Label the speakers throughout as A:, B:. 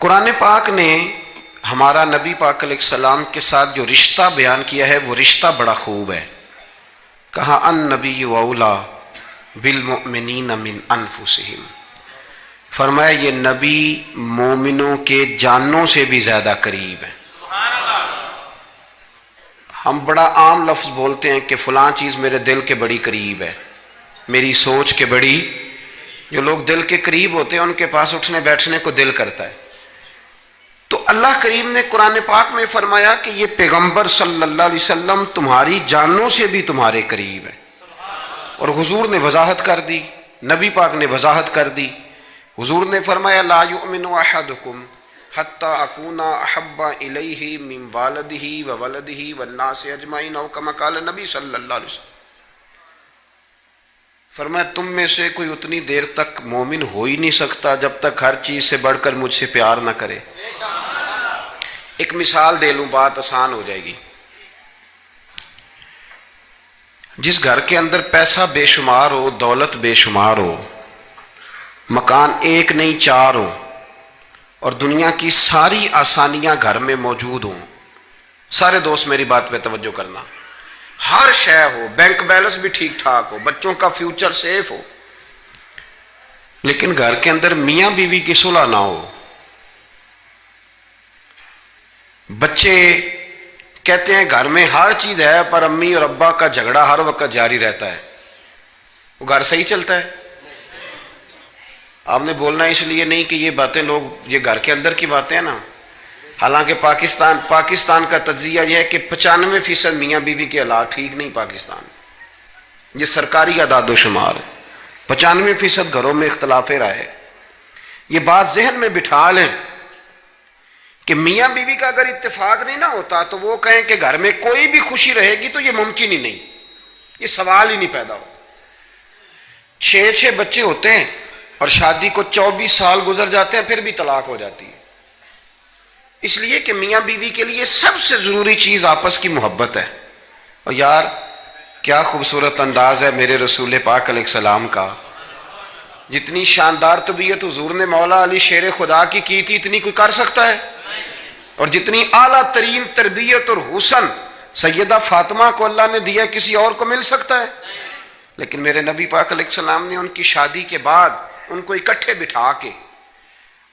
A: قرآن پاک نے ہمارا نبی پاک علیہ السلام کے ساتھ جو رشتہ بیان کیا ہے وہ رشتہ بڑا خوب ہے. کہا النبی اولا بالمؤمنین من انفسہم، فرمایا یہ نبی مومنوں کے جانوں سے بھی زیادہ قریب ہے. ہم بڑا عام لفظ بولتے ہیں کہ فلاں چیز میرے دل کے بڑی قریب ہے، میری سوچ کے بڑی. جو لوگ دل کے قریب ہوتے ہیں ان کے پاس اٹھنے بیٹھنے کو دل کرتا ہے. تو اللہ کریم نے قرآن پاک میں فرمایا کہ یہ پیغمبر صلی اللہ علیہ وسلم تمہاری جانوں سے بھی تمہارے قریب ہے. اور حضور نے وضاحت کر دی، نبی پاک نے وضاحت کر دی. حضور نے فرمایا لا یؤمن احدکم حتی اکون احب الیہ من والدہ وولدہ والناس اجمعین او کما قال نبی صلی اللہ علیہ وسلم. فرمایا تم میں سے کوئی اتنی دیر تک مومن ہو ہی نہیں سکتا جب تک ہر چیز سے بڑھ کر مجھ سے پیار نہ کرے. ایک مثال دے لوں، بات آسان ہو جائے گی. جس گھر کے اندر پیسہ بے شمار ہو، دولت بے شمار ہو، مکان ایک نہیں چار ہو، اور دنیا کی ساری آسانیاں گھر میں موجود ہوں، سارے دوست میری بات پہ توجہ کرنا، ہر شے ہو، بینک بیلنس بھی ٹھیک ٹھاک ہو، بچوں کا فیوچر سیف ہو، لیکن گھر کے اندر میاں بیوی کی صلح نہ ہو. بچے کہتے ہیں گھر میں ہر چیز ہے پر امی اور ابا کا جھگڑا ہر وقت جاری رہتا ہے، وہ گھر صحیح چلتا ہے؟ آپ نے بولنا اس لیے نہیں کہ یہ باتیں لوگ، یہ گھر کے اندر کی باتیں ہیں نا. حالانکہ پاکستان کا تجزیہ یہ ہے کہ 95% میاں بیوی کے حالات ٹھیک نہیں. پاکستان یہ سرکاری اعداد و شمار ہے، 95% گھروں میں اختلاف رائے. یہ بات ذہن میں بٹھا لیں کہ میاں بیوی کا اگر اتفاق نہیں نہ ہوتا تو وہ کہیں کہ گھر میں کوئی بھی خوشی رہے گی تو یہ ممکن ہی نہیں، یہ سوال ہی نہیں پیدا ہوتا. 6 بچے ہوتے ہیں اور شادی کو 24 سال گزر جاتے ہیں پھر بھی طلاق ہو جاتی ہے. اس لیے کہ میاں بیوی کے لیے سب سے ضروری چیز آپس کی محبت ہے. اور یار کیا خوبصورت انداز ہے میرے رسول پاک علیہ السلام کا. جتنی شاندار طبیعت حضور نے مولا علی شیر خدا کی تھی اتنی کوئی کر سکتا ہے؟ اور جتنی اعلیٰ ترین تربیت اور حسن سیدہ فاطمہ کو اللہ نے دیا کسی اور کو مل سکتا ہے؟ لیکن میرے نبی پاک علیہ السلام نے ان کی شادی کے بعد ان کو اکٹھے بٹھا کے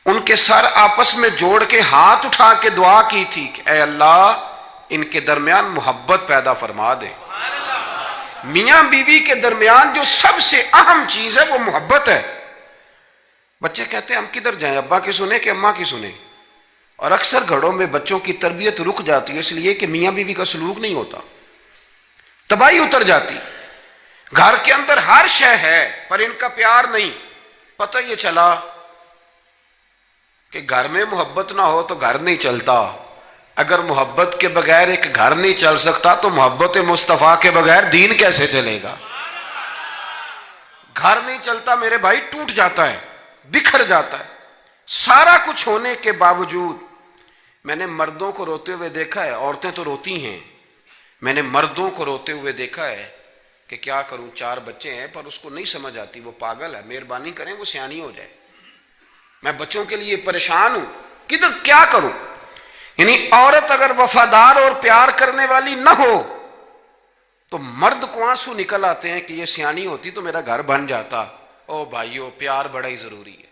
A: ان کے سر آپس میں جوڑ کے ہاتھ اٹھا کے دعا کی تھی کہ اے اللہ ان کے درمیان محبت پیدا فرما دے. میاں بیوی کے درمیان جو سب سے اہم چیز ہے وہ محبت ہے. بچے کہتے ہیں ہم کدھر جائیں، ابا کی سنیں کہ اماں کی سنیں؟ اور اکثر گھروں میں بچوں کی تربیت رک جاتی ہے اس لیے کہ میاں بیوی کا سلوک نہیں ہوتا، تباہی اتر جاتی. گھر کے اندر ہر شے ہے پر ان کا پیار نہیں. پتہ یہ چلا کہ گھر میں محبت نہ ہو تو گھر نہیں چلتا. اگر محبت کے بغیر ایک گھر نہیں چل سکتا تو محبت مصطفیٰ کے بغیر دین کیسے چلے گا؟ گھر نہیں چلتا میرے بھائی، ٹوٹ جاتا ہے، بکھر جاتا ہے. سارا کچھ ہونے کے باوجود میں نے مردوں کو روتے ہوئے دیکھا ہے، عورتیں تو روتی ہیں، میں نے مردوں کو روتے ہوئے دیکھا ہے کہ کیا کروں 4 بچے ہیں پر اس کو نہیں سمجھ آتی، وہ پاگل ہے، مہربانی کریں وہ سیانی ہو جائے، میں بچوں کے لیے پریشان ہوں، کدھر کیا کروں. یعنی عورت اگر وفادار اور پیار کرنے والی نہ ہو تو مرد کو آنسو نکل آتے ہیں کہ یہ سیانی ہوتی تو میرا گھر بن جاتا. او بھائیو پیار بڑا ہی ضروری ہے،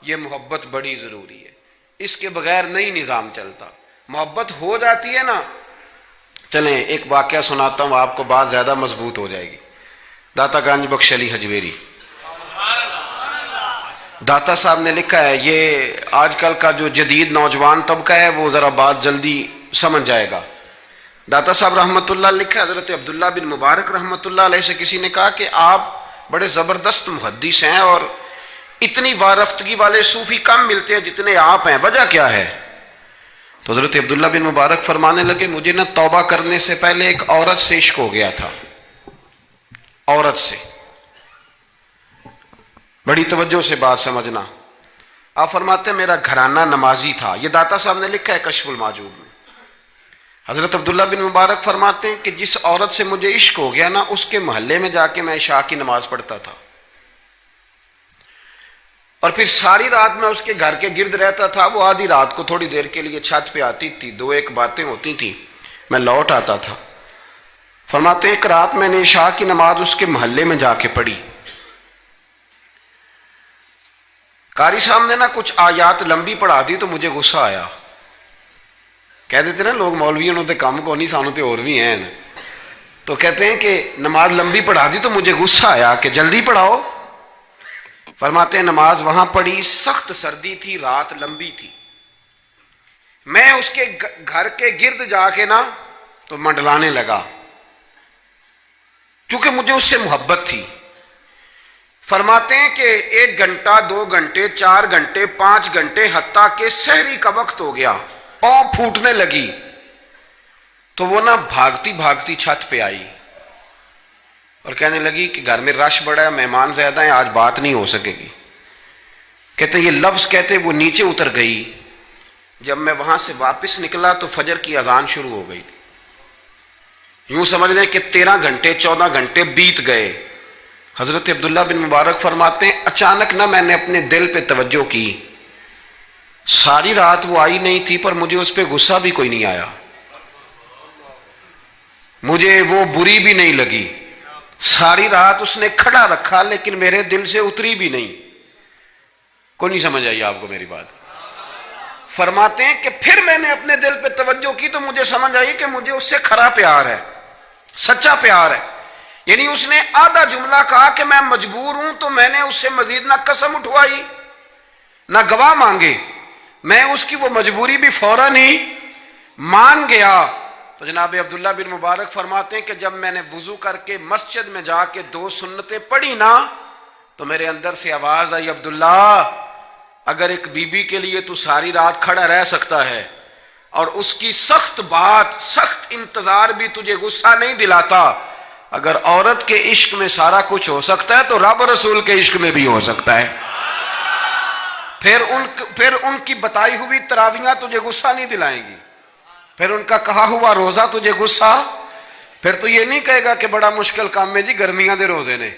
A: یہ محبت بڑی ضروری ہے، اس کے بغیر نہیں نظام چلتا. محبت ہو جاتی ہے نا. چلیں ایک واقعہ سناتا ہوں آپ کو، بات زیادہ مضبوط ہو جائے گی. داتا گنج بخش علی حجویری داتا صاحب نے لکھا ہے، یہ آج کل کا جو جدید نوجوان طبقہ ہے وہ ذرا بات جلدی سمجھ جائے گا. داتا صاحب رحمۃ اللہ لکھا ہے، حضرت عبداللہ بن مبارک رحمۃ اللہ علیہ سے کسی نے کہا کہ آپ بڑے زبردست محدث ہیں اور اتنی وارفتگی والے صوفی کم ملتے ہیں جتنے آپ ہیں، وجہ کیا ہے؟ تو حضرت عبداللہ بن مبارک فرمانے لگے مجھے نہ توبہ کرنے سے پہلے ایک عورت سے عشق ہو گیا تھا، عورت سے. بڑی توجہ سے بات سمجھنا. آپ فرماتے ہیں میرا گھرانہ نمازی تھا، یہ داتا صاحب نے لکھا ہے کشف الماجوب میں. حضرت عبداللہ بن مبارک فرماتے ہیں کہ جس عورت سے مجھے عشق ہو گیا نا اس کے محلے میں جا کے میں عشاء کی نماز پڑھتا تھا. اور پھر ساری رات میں اس کے گھر کے گرد رہتا تھا. وہ آدھی رات کو تھوڑی دیر کے لیے چھت پہ آتی تھی, دو ایک باتیں ہوتی تھیں, میں لوٹ آتا تھا. فرماتے ہیں ایک رات میں نے عشاء کی نماز اس کے محلے میں جا کے پڑھی. قاری صاحب نے نا کچھ آیات لمبی پڑھا دی تو مجھے غصہ آیا. کہہ دیتے نا لوگ مولوی انہوں نے کام کو نہیں, سانو تے اور بھی ہیں. تو کہتے ہیں کہ نماز لمبی پڑھا دی تو مجھے غصہ آیا کہ جلدی پڑھاؤ. فرماتے ہیں نماز وہاں پڑھی, سخت سردی تھی, رات لمبی تھی. میں اس کے گھر کے گرد جا کے نا تو منڈلانے لگا, کیونکہ مجھے اس سے محبت تھی. فرماتے ہیں کہ 1 گھنٹہ 2 گھنٹے 4 گھنٹے 5 گھنٹے حتیٰ کہ سحری کا وقت ہو گیا, پاؤں پھوٹنے لگی. تو وہ نا بھاگتی بھاگتی چھت پہ آئی اور کہنے لگی کہ گھر میں رش بڑا ہے, مہمان زیادہ ہیں, آج بات نہیں ہو سکے گی. کہتے یہ لفظ کہتے وہ نیچے اتر گئی. جب میں وہاں سے واپس نکلا تو فجر کی اذان شروع ہو گئی تھی. یوں سمجھ لیں کہ 13 گھنٹے 14 گھنٹے بیت گئے. حضرت عبداللہ بن مبارک فرماتے ہیں اچانک نہ میں نے اپنے دل پہ توجہ کی. ساری رات وہ آئی نہیں تھی پر مجھے اس پہ غصہ بھی کوئی نہیں آیا, مجھے وہ بری بھی نہیں لگی. ساری رات اس نے کھڑا رکھا لیکن میرے دل سے اتری بھی نہیں. کوئی نہیں سمجھ آئی آپ کو میری بات؟ فرماتے ہیں کہ پھر میں نے اپنے دل پہ توجہ کی تو مجھے سمجھ آئی کہ مجھے اس سے کھرا پیار ہے, سچا پیار ہے. یعنی اس نے آدھا جملہ کہا کہ میں مجبور ہوں, تو میں نے اس سے مزید نہ قسم اٹھوائی نہ گواہ مانگے, میں اس کی وہ مجبوری بھی فوراً ہی مان گیا. تو جناب عبداللہ بن مبارک فرماتے ہیں کہ جب میں نے وضو کر کے مسجد میں جا کے 2 سنتیں پڑھی نا تو میرے اندر سے آواز آئی, عبداللہ اگر ایک بی بی کے لیے تو ساری رات کھڑا رہ سکتا ہے اور اس کی سخت بات سخت انتظار بھی تجھے غصہ نہیں دلاتا, اگر عورت کے عشق میں سارا کچھ ہو سکتا ہے تو رب رسول کے عشق میں بھی ہو سکتا ہے. پھر ان کی بتائی ہوئی تراویحاں تجھے غصہ نہیں دلائیں گی, پھر ان کا کہا ہوا روزہ تجھے غصہ, پھر تو یہ نہیں کہے گا کہ بڑا مشکل کام ہے جی گرمیاں دے روزے نے.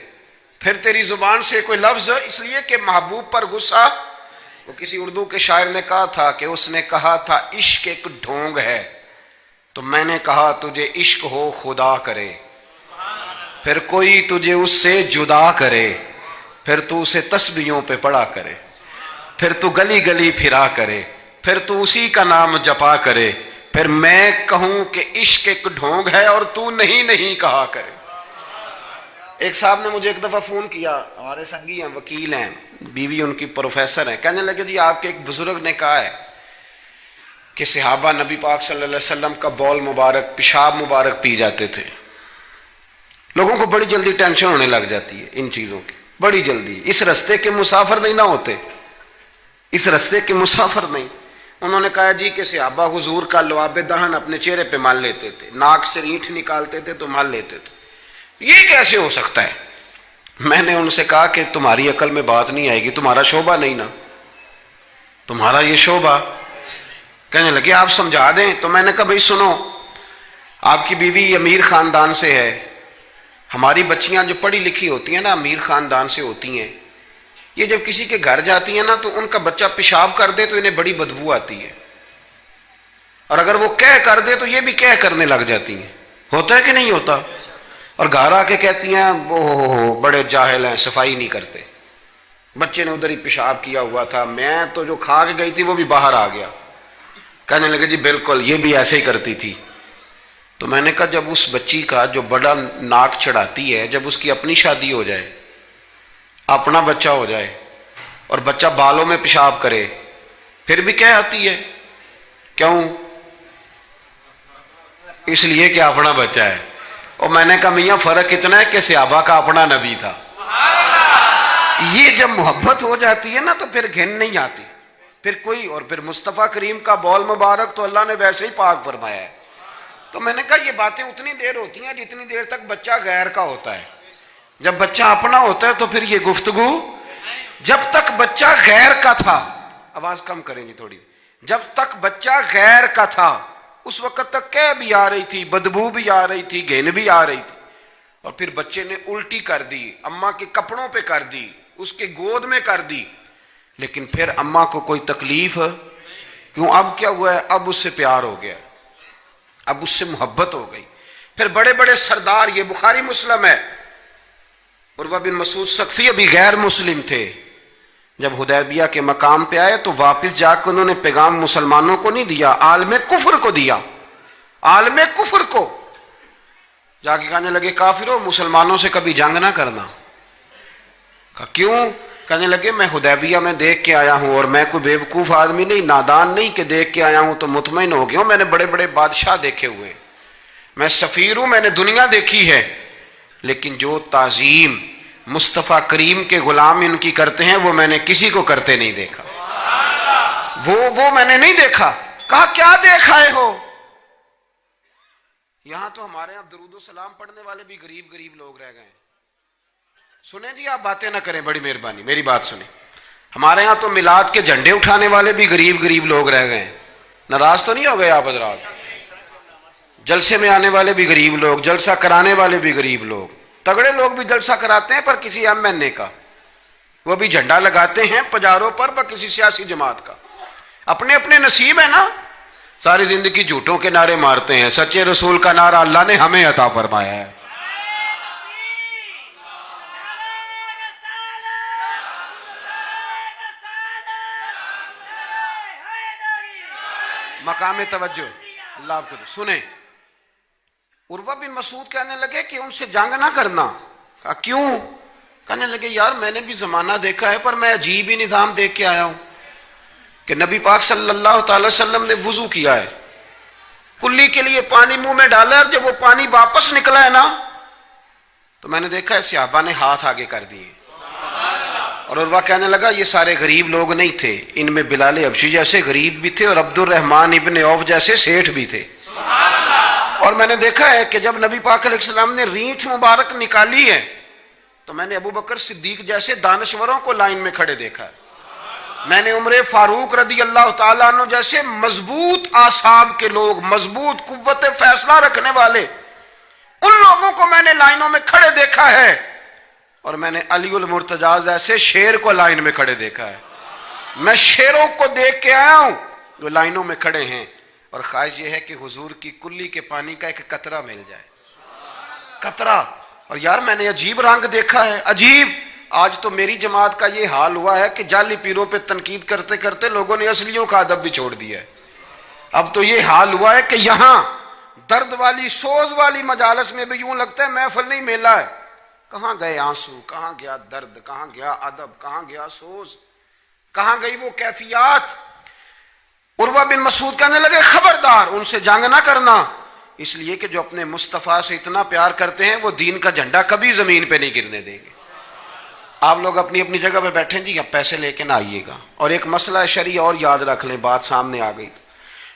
A: پھر تیری زبان سے کوئی لفظ, اس لیے کہ محبوب پر غصہ. وہ کسی اردو کے شاعر نے کہا تھا کہ اس نے کہا تھا عشق ایک ڈھونگ ہے, تو میں نے کہا تجھے عشق ہو خدا کرے, پھر کوئی تجھے اس سے جدا کرے, پھر تو اسے تسبیحوں پہ پڑا کرے, پھر تو گلی گلی پھرا کرے, پھر تو اسی کا نام جپا کرے, پھر میں کہوں کہ عشق ایک ڈھونگ ہے اور تو نہیں کہا کرے. ایک صاحب نے مجھے ایک دفعہ فون کیا, ہمارے سنگی ہیں, وکیل ہیں, بیوی ان کی پروفیسر ہیں. کہنے لگے جی آپ کے ایک بزرگ نے کہا ہے کہ صحابہ نبی پاک صلی اللہ علیہ وسلم کا بول مبارک پیشاب مبارک پی جاتے تھے. لوگوں کو بڑی جلدی ٹینشن ہونے لگ جاتی ہے ان چیزوں کی, بڑی جلدی. اس رستے کے مسافر نہیں نہ ہوتے, اس رستے کے مسافر نہیں. انہوں نے کہا جی کہ صحابہ حضور کا لعاب دہن اپنے چہرے پہ مال لیتے تھے, ناک سے رینٹ نکالتے تھے تو مال لیتے تھے. یہ کیسے ہو سکتا ہے؟ میں نے ان سے کہا کہ تمہاری عقل میں بات نہیں آئے گی, تمہارا شعبہ نہیں نا, تمہارا یہ شعبہ. کہنے لگے آپ سمجھا دیں. تو میں نے کہا بھائی سنو, آپ کی بیوی امیر خاندان سے ہے, ہماری بچیاں جو پڑھی لکھی ہوتی ہیں نا امیر خاندان سے ہوتی ہیں, یہ جب کسی کے گھر جاتی ہیں نا تو ان کا بچہ پیشاب کر دے تو انہیں بڑی بدبو آتی ہے, اور اگر وہ کہہ کر دے تو یہ بھی کہہ کرنے لگ جاتی ہیں. ہوتا ہے کہ نہیں ہوتا؟ اور گھر آ کے کہتی ہیں وہ بڑے جاہل ہیں, صفائی نہیں کرتے, بچے نے ادھر ہی پیشاب کیا ہوا تھا, میں تو جو کھا کے گئی تھی وہ بھی باہر آ گیا. کہنے لگے جی بالکل یہ بھی ایسے ہی کرتی تھی. تو میں نے کہا جب اس بچی کا جو بڑا ناک چڑھاتی ہے, جب اس کی اپنی شادی ہو جائے, اپنا بچہ ہو جائے اور بچہ بالوں میں پیشاب کرے, پھر بھی کیا آتی ہے؟ کیوں؟ اس لیے کہ اپنا بچہ ہے. اور میں نے کہا میاں فرق اتنا ہے کہ صحابہ کا اپنا نبی تھا. یہ جب محبت ہو جاتی ہے نا تو پھر گھن نہیں آتی پھر کوئی. اور پھر مصطفیٰ کریم کا بول مبارک تو اللہ نے ویسے ہی پاک فرمایا ہے. تو میں نے کہا یہ باتیں اتنی دیر ہوتی ہیں جتنی دیر تک بچہ غیر کا ہوتا ہے. جب بچہ اپنا ہوتا ہے تو پھر یہ گفتگو. جب تک بچہ غیر کا تھا, آواز کم کریں گی تھوڑی, جب تک بچہ غیر کا تھا اس وقت تک کہہ بھی آ رہی تھی, بدبو بھی آ رہی تھی, گھن بھی آ رہی تھی. اور پھر بچے نے الٹی کر دی, اماں کے کپڑوں پہ کر دی, اس کے گود میں کر دی. لیکن پھر اماں کو کوئی تکلیف کیوں؟ اب کیا ہوا ہے؟ اب اس سے پیار ہو گیا، اب اس سے محبت ہو گئی۔ پھر بڑے بڑے سردار، یہ بخاری مسلم ہے، عروہ بن مسعود ثقفی ابھی غیر مسلم تھے، جب حدیبیہ کے مقام پہ آئے تو واپس جا کے انہوں نے پیغام مسلمانوں کو نہیں دیا، عالم کفر کو دیا، عالم کفر کو جا کے کہنے لگے کافروں مسلمانوں سے کبھی جنگ نہ کرنا۔ کہا کیوں؟ کہنے لگے میں حدیبیہ میں دیکھ کے آیا ہوں، اور میں کوئی بیوقوف آدمی نہیں، نادان نہیں کہ دیکھ کے آیا ہوں تو مطمئن ہو گیا ہوں، میں نے بڑے بڑے بادشاہ دیکھے ہوئے، میں سفیر ہوں، میں نے دنیا دیکھی ہے، لیکن جو تعظیم مصطفیٰ کریم کے غلام ان کی کرتے ہیں وہ میں نے کسی کو کرتے نہیں دیکھا، وہ میں نے نہیں دیکھا۔ کہا کیا دیکھ آئے ہو؟ یہاں تو ہمارے یہاں درود و سلام پڑھنے والے بھی غریب غریب لوگ رہ گئے ہیں۔ سنیں جی، آپ باتیں نہ کریں، بڑی مہربانی میری بات سنیں۔ ہمارے ہاں تو میلاد کے جھنڈے اٹھانے والے بھی غریب غریب لوگ رہ گئے ہیں۔ ناراض تو نہیں ہو گئے آپ حضرات؟ جلسے میں آنے والے بھی غریب لوگ، جلسہ کرانے والے بھی غریب لوگ، تگڑے لوگ بھی جلسہ کراتے ہیں پر کسی ایم این اے کا، وہ بھی جھنڈا لگاتے ہیں پجاروں پر کسی سیاسی جماعت کا، اپنے اپنے نصیب ہے نا۔ ساری زندگی جھوٹوں کے نعرے مارتے ہیں، سچے رسول کا نعرہ اللہ نے ہمیں عطا فرمایا ہے۔ مقام توجہ اللہ آپ کو دے۔ سنیں، عروہ بن مسعود کہنے لگے کہ ان سے جنگ نہ کرنا۔ کہا کیوں؟ کہنے لگے یار میں نے بھی زمانہ دیکھا ہے پر میں عجیب ہی نظام دیکھ کے آیا ہوں کہ نبی پاک صلی اللہ تعالی وسلم نے وضو کیا ہے، کلی کے لیے پانی منہ میں ڈالا ہے، اور جب وہ پانی واپس نکلا ہے نا تو میں نے دیکھا ہے صحابہ نے ہاتھ آگے کر دیے۔ اور عروہ کہنے لگا یہ سارے غریب لوگ نہیں تھے، ان میں بلال حبشی جیسے غریب بھی تھے اور عبد الرحمن ابن عوف جیسے سیٹھ بھی تھے۔ اور میں نے دیکھا ہے کہ جب نبی پاک علیہ السلام نے رینٹ مبارک نکالی ہے تو میں نے ابو بکر صدیق جیسے دانشوروں کو لائن میں کھڑے دیکھا ہے، میں نے عمر فاروق رضی اللہ تعالیٰ عنہ جیسے مضبوط اعصاب کے لوگ، مضبوط قوت فیصلہ رکھنے والے، ان لوگوں کو میں نے لائنوں میں کھڑے دیکھا ہے، اور میں نے علی المرتضیٰ جیسے شیر کو لائن میں کھڑے دیکھا ہے۔ میں شیروں کو دیکھ کے آیا ہوں جو لائنوں میں کھڑے ہیں، اور خواہش یہ ہے کہ حضور کی کلی کے پانی کا ایک قطرہ مل جائے، قطرہ۔ اور یار میں نے عجیب رنگ دیکھا ہے، عجیب۔ آج تو میری جماعت کا یہ حال ہوا ہے کہ جعلی پیروں پہ تنقید کرتے کرتے لوگوں نے اصلیوں کا ادب بھی چھوڑ دیا ہے۔ اب تو یہ حال ہوا ہے کہ یہاں درد والی سوز والی مجالس میں بھی یوں لگتا ہے محفل نہیں میلہ ہے۔ کہاں گئے آنسو، کہاں گیا درد، کہاں گیا ادب، کہاں گیا سوز، کہاں گئی وہ کیفیات؟ عروہ بن مسعود کہنے لگے خبردار ان سے جنگ نہ کرنا، اس لیے کہ جو اپنے مصطفیٰ سے اتنا پیار کرتے ہیں وہ دین کا جھنڈا کبھی زمین پہ نہیں گرنے دیں گے۔ آپ لوگ اپنی اپنی جگہ پہ بیٹھیں جی، اب پیسے لے کے نہ آئیے گا۔ اور ایک مسئلہ شرعی اور یاد رکھ لیں، بات سامنے آ گئی،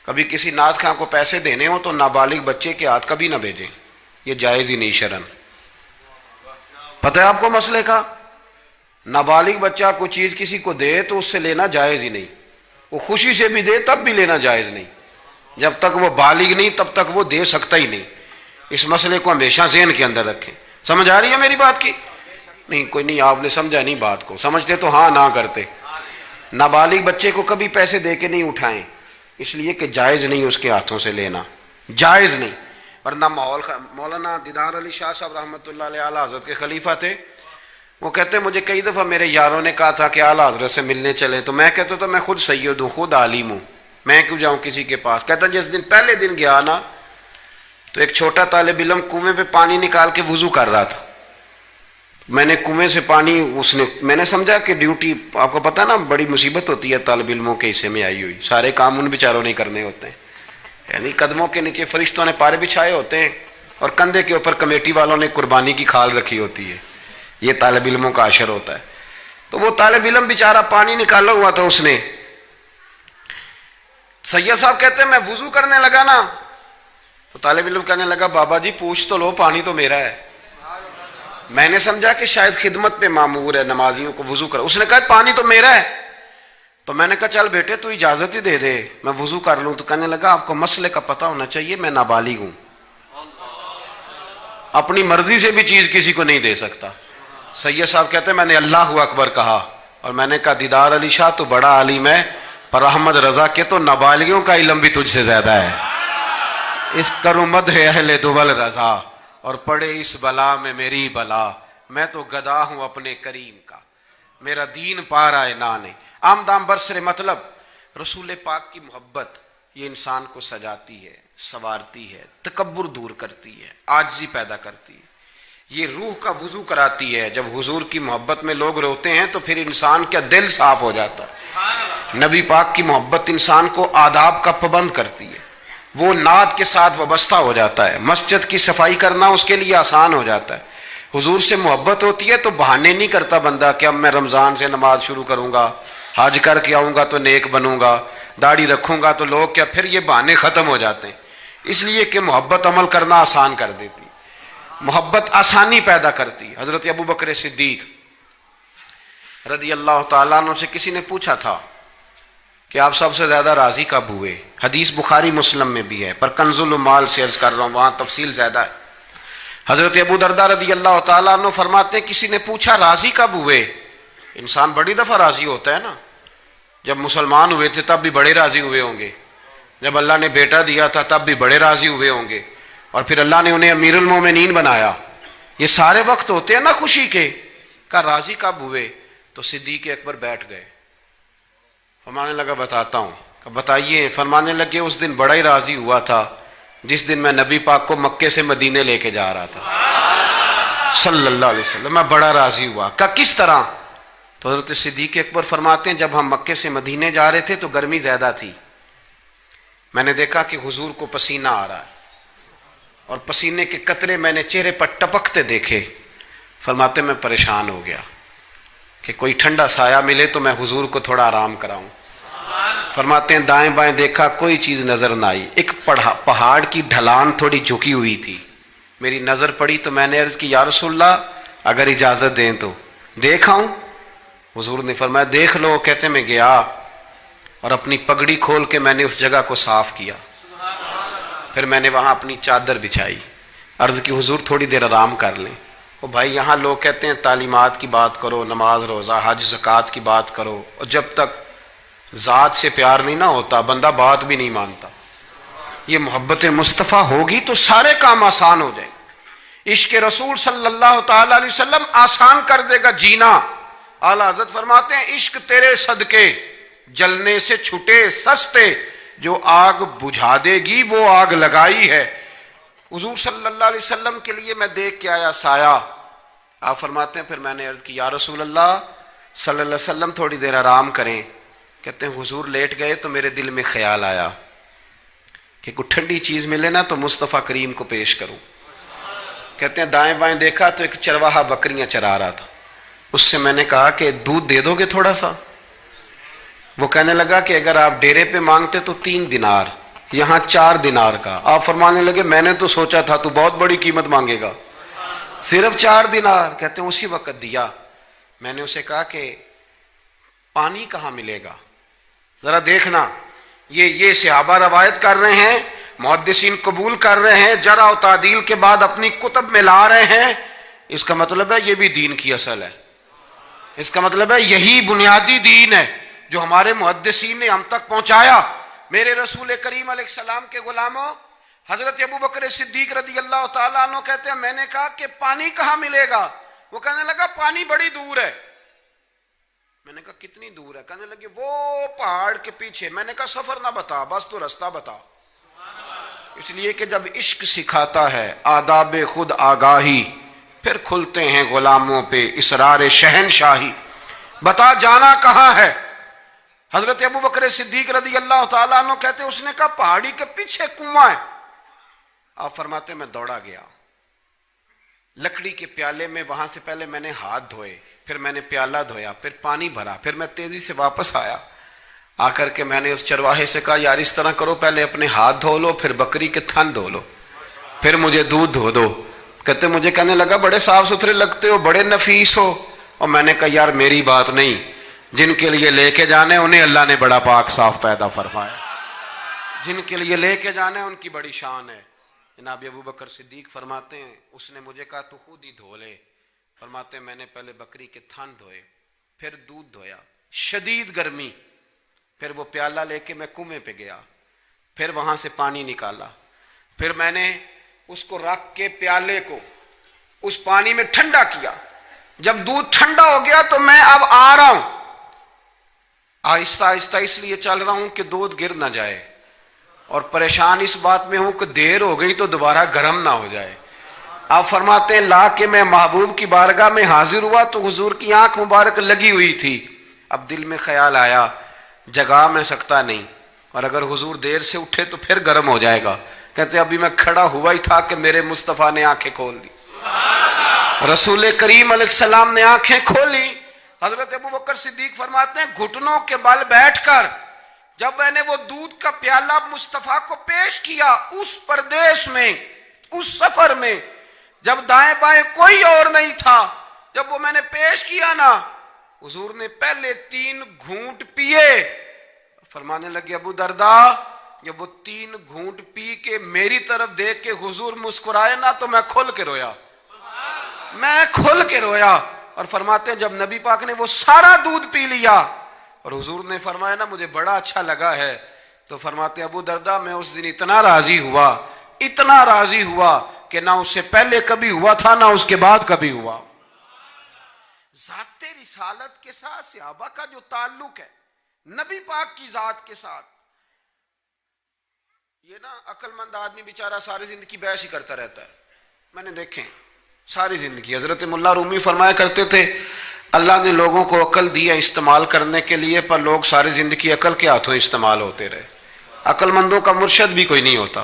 A: کبھی کسی نعت خواں کو پیسے دینے ہوں تو نابالغ بچے کے ہاتھ کبھی نہ بھیجیں، یہ جائز ہی نہیں شرعن۔ پتہ ہے آپ کو مسئلے کا؟ نابالغ بچہ کوئی چیز کسی کو دے تو اس سے لینا جائز ہی نہیں، وہ خوشی سے بھی دے تب بھی لینا جائز نہیں، جب تک وہ بالغ نہیں تب تک وہ دے سکتا ہی نہیں۔ اس مسئلے کو ہمیشہ ذہن کے اندر رکھیں۔ سمجھ آ رہی ہے میری بات کی؟ نہیں کوئی نہیں، آپ نے سمجھا نہیں بات کو، سمجھتے تو ہاں نہ کرتے۔ نابالغ بچے کو کبھی پیسے دے کے نہیں اٹھائیں، اس لیے کہ جائز نہیں اس کے ہاتھوں سے لینا، جائز نہیں۔ ورنہ مولانا دیدار علی شاہ صاحب رحمۃ اللہ علیہ اعلیٰ حضرت کے خلیفہ تھے، وہ کہتے مجھے کئی دفعہ میرے یاروں نے کہا تھا کہ اعلیٰ حضرت سے ملنے چلے، تو میں کہتا تھا میں خود سید ہوں، خود عالم ہوں، میں کیوں جاؤں کسی کے پاس۔ کہتا جس دن پہلے دن گیا نا تو ایک چھوٹا طالب علم کنویں پہ پانی نکال کے وضو کر رہا تھا، میں نے کنویں سے پانی میں نے سمجھا کہ ڈیوٹی، آپ کو پتہ نا بڑی مصیبت ہوتی ہے طالب علموں کے حصے میں آئی ہوئی، سارے کام ان بیچاروں نہیں کرنے ہوتے ہیں، یعنی قدموں کے نیچے فرشتوں نے پارے بچھائے ہوتے ہیں اور کندھے کے اوپر کمیٹی والوں نے قربانی کی کھال رکھی ہوتی ہے، یہ طالب علموں کا عشر ہوتا ہے۔ تو وہ طالب علم بیچارہ پانی نکالا ہوا تھا، اس نے، سید صاحب کہتے ہیں میں وضو کرنے لگا نا تو طالب علم کہنے لگا بابا جی پوچھ تو لو، پانی تو میرا ہے۔ میں نے سمجھا کہ شاید خدمت پہ مامور ہے، نمازیوں کو وضو کر، اس نے کہا پانی تو میرا ہے۔ تو میں نے کہا چل بیٹے تو اجازت ہی دے دے میں وضو کر لوں، تو کہنے لگا آپ کو مسئلے کا پتہ ہونا چاہیے، میں نابالغ ہوں، اپنی مرضی سے بھی چیز کسی کو نہیں دے سکتا۔ سید صاحب کہتے ہیں میں نے اللہ اکبر کہا اور میں نے کہا دیدار علی شاہ تو بڑا عالم ہے، پر احمد رضا کے تو نابالغوں کا علم بھی تجھ سے زیادہ ہے۔ اس کرو مدح اہل دول رضا، اور پڑے اس بلا میں میری بلا، میں تو گدا ہوں اپنے کریم کا، میرا دین پا رہا ہے نانے۔ عام دام برسر مطلب رسول پاک کی محبت یہ انسان کو سجاتی ہے، سنوارتی ہے، تکبر دور کرتی ہے، عاجزی پیدا کرتی ہے، یہ روح کا وضو کراتی ہے۔ جب حضور کی محبت میں لوگ روتے ہیں تو پھر انسان کا دل صاف ہو جاتا ہے۔ نبی پاک کی محبت انسان کو آداب کا پابند کرتی ہے، وہ نعت کے ساتھ وابستہ ہو جاتا ہے، مسجد کی صفائی کرنا اس کے لیے آسان ہو جاتا ہے۔ حضور سے محبت ہوتی ہے تو بہانے نہیں کرتا بندہ کہ اب میں رمضان سے نماز شروع کروں گا، حج کر کے آؤں گا تو نیک بنوں گا، داڑھی رکھوں گا تو لوگ کیا، پھر یہ بہانے ختم ہو جاتے ہیں، اس لیے کہ محبت عمل کرنا آسان کر دیتی، محبت آسانی پیدا کرتی۔ حضرت ابو بکر صدیق رضی اللہ تعالیٰ عنہ سے کسی نے پوچھا تھا کہ آپ سب سے زیادہ راضی کب ہوئے؟ حدیث بخاری مسلم میں بھی ہے، پر کنز المال سے عرض کر رہا ہوں، وہاں تفصیل زیادہ ہے۔ حضرت ابو درداء رضی اللہ تعالیٰ عنہ فرماتے ہیں کسی نے پوچھا راضی کب ہوئے؟ انسان بڑی دفعہ راضی ہوتا ہے نا، جب مسلمان ہوئے تھے تب بھی بڑے راضی ہوئے ہوں گے، جب اللہ نے بیٹا دیا تھا تب بھی بڑے راضی ہوئے ہوں گے، اور پھر اللہ نے انہیں امیر المومنین بنایا، یہ سارے وقت ہوتے ہیں نا خوشی کے۔ کہا راضی کب ہوئے؟ تو صدیق اکبر بیٹھ گئے، فرمانے لگا بتاتا ہوں۔ کہ بتائیے۔ فرمانے لگے اس دن بڑا ہی راضی ہوا تھا جس دن میں نبی پاک کو مکے سے مدینے لے کے جا رہا تھا صلی اللہ علیہ وسلم، میں بڑا راضی ہوا۔ کہا کس طرح؟ تو حضرت صدیق اکبر فرماتے ہیں جب ہم مکے سے مدینے جا رہے تھے تو گرمی زیادہ تھی، میں نے دیکھا کہ حضور کو پسینہ آ رہا ہے اور پسینے کے قطرے میں نے چہرے پر ٹپکتے دیکھے۔ فرماتے میں پریشان ہو گیا کہ کوئی ٹھنڈا سایہ ملے تو میں حضور کو تھوڑا آرام کراؤں۔ فرماتے ہیں دائیں بائیں دیکھا کوئی چیز نظر نہ آئی، ایک پہاڑ کی ڈھلان تھوڑی جھکی ہوئی تھی، میری نظر پڑی تو میں نے عرض کی یا رسول اللہ اگر اجازت دیں تو دیکھ آؤں؟ حضور نے فرمایا دیکھ لو۔ کہتے میں گیا اور اپنی پگڑی کھول کے میں نے اس جگہ کو صاف کیا، پھر میں نے وہاں اپنی چادر بچھائی، عرض کی حضور تھوڑی دیر آرام کر لیں۔ وہ بھائی یہاں لوگ کہتے ہیں تعلیمات کی بات کرو، نماز روزہ حج زکوٰۃ کی بات کرو، اور جب تک ذات سے پیار نہیں نہ ہوتا بندہ بات بھی نہیں مانتا۔ یہ محبت مصطفیٰ ہوگی تو سارے کام آسان ہو جائیں گے۔ عشق رسول صلی اللہ تعالی علیہ وسلم آسان کر دے گا جینا۔ اعلیٰ حضرت فرماتے ہیں عشق تیرے صدقے جلنے سے چھٹے سستے، جو آگ بجھا دے گی وہ آگ لگائی ہے۔ حضور صلی اللہ علیہ وسلم کے لیے میں دیکھ کے آیا سایہ، آپ فرماتے ہیں پھر میں نے عرض کی یا رسول اللہ صلی اللہ علیہ وسلم تھوڑی دیر آرام کریں۔ کہتے ہیں حضور لیٹ گئے تو میرے دل میں خیال آیا کہ کوئی ٹھنڈی چیز ملے نا تو مصطفیٰ کریم کو پیش کروں۔ کہتے ہیں دائیں بائیں دیکھا تو ایک چرواہا بکریاں چرا رہا تھا، اس سے میں نے کہا کہ دودھ دے دو گے تھوڑا سا؟ وہ کہنے لگا کہ اگر آپ ڈیرے پہ مانگتے تو 3 دینار، یہاں 4 دینار کا۔ آپ فرمانے لگے میں نے تو سوچا تھا تو بہت بڑی قیمت مانگے گا، صرف 4 دینار۔ کہتے ہیں اسی وقت دیا۔ میں نے اسے کہا کہ پانی کہاں ملے گا؟ ذرا دیکھنا، یہ صحابہ روایت کر رہے ہیں، محدثین قبول کر رہے ہیں، جرح و تعدیل کے بعد اپنی کتب میں لا رہے ہیں، اس کا مطلب ہے یہ بھی دین کی اصل ہے، اس کا مطلب ہے یہی بنیادی دین ہے جو ہمارے محدثین نے ہم تک پہنچایا۔ میرے رسول کریم علیہ السلام کے غلاموں، حضرت ابو بکر صدیق رضی اللہ تعالیٰ عنہ کہتے ہیں میں نے کہا کہ پانی کہاں ملے گا؟ وہ کہنے لگا پانی بڑی دور ہے۔ میں نے کہا کتنی دور ہے؟ کہنے لگے وہ پہاڑ کے پیچھے۔ میں نے کہا سفر نہ بتا، بس تو رستہ بتا۔ اس لیے کہ جب عشق سکھاتا ہے آداب خود آگاہی، پھر کھلتے ہیں غلاموں پہ اسرار شہنشاہی۔ بتا جانا کہاں ہے؟ حضرت ابو بکر صدیق رضی اللہ تعالیٰ عنہ کہتے ہیں اس نے کہا پہاڑی کے پیچھے کنواں ہے۔ آپ فرماتے میں دوڑا گیا، لکڑی کے پیالے میں وہاں سے پہلے میں نے ہاتھ دھوئے، پھر میں نے پیالہ دھویا، پھر پانی بھرا، پھر میں تیزی سے واپس آیا۔ آ کر کے میں نے اس چرواہے سے کہا یار اس طرح کرو، پہلے اپنے ہاتھ دھو لو، پھر بکری کے تھن دھو لو، پھر مجھے دودھ دھو دو۔ کہتے مجھے کہنے لگا بڑے صاف ستھرے لگتے ہو، بڑے نفیس ہو۔ اور میں نے کہا یار میری بات نہیں، جن کے لیے لے کے جانے انہیں اللہ نے بڑا پاک صاف پیدا فرمایا، جن کے لیے لے کے جانے ان کی بڑی شان ہے۔ جناب ابو بکر صدیق فرماتے ہیں اس نے مجھے کہا تو خود ہی دھو لے۔ فرماتے ہیں میں نے پہلے بکری کے تھن دھوئے، پھر دودھ دھویا، شدید گرمی، پھر وہ پیالہ لے کے میں کنویں پہ گیا، پھر وہاں سے پانی نکالا، پھر میں نے اس کو رکھ کے پیالے کو اس پانی میں ٹھنڈا کیا، جب دودھ ٹھنڈا ہو گیا تو میں اب آ رہا ہوں، آہستہ آہستہ اس لیے چل رہا ہوں کہ دودھ گر نہ جائے، اور پریشان اس بات میں ہوں کہ دیر ہو گئی تو دوبارہ گرم نہ ہو جائے۔ آپ فرماتے ہیں لا کے میں محبوب کی بارگاہ میں حاضر ہوا تو حضور کی آنکھ مبارک لگی ہوئی تھی، اب دل میں خیال آیا جگا میں سکتا نہیں، اور اگر حضور دیر سے اٹھے تو پھر گرم ہو جائے گا، کہتے ابھی میں کھڑا ہوا ہی تھا کہ میرے مصطفیٰ نے آنکھیں کھول دی، رسول کریم علیہ السلام نے آنکھیں کھولی۔ حضرت ابوبکر صدیق فرماتے ہیں گھٹنوں کے بل بیٹھ کر جب میں نے وہ دودھ کا پیالہ مصطفیٰ کو پیش کیا، اس پردیس میں، اس سفر میں، جب دائیں بائیں کوئی اور نہیں تھا، جب وہ میں نے پیش کیا نا، حضور نے پہلے 3 گھونٹ پیے، فرمانے لگے ابو درداء جب وہ 3 گھونٹ پی کے میری طرف دیکھ کے حضور مسکرائے نا تو میں کھل کے رویا، میں کھل کے رویا۔ اور فرماتے ہیں جب نبی پاک نے وہ سارا دودھ پی لیا اور حضور نے فرمایا نا مجھے بڑا اچھا لگا ہے، تو فرماتے ابو درداء میں اس دن اتنا راضی ہوا، اتنا راضی ہوا کہ نہ اس سے پہلے کبھی ہوا تھا نہ اس کے بعد کبھی ہوا۔ ذات رسالت کے ساتھ صحابہ کا جو تعلق ہے نبی پاک کی ذات کے ساتھ، یہ نا عقل مند آدمی بیچارہ ساری زندگی بحث ہی کرتا رہتا ہے، میں نے دیکھیں ساری زندگی۔ حضرت ملا رومی فرمایا کرتے تھے اللہ نے لوگوں کو عقل دیا استعمال کرنے کے لیے، پر لوگ ساری زندگی عقل کے ہاتھوں استعمال ہوتے رہے، عقل مندوں کا مرشد بھی کوئی نہیں ہوتا،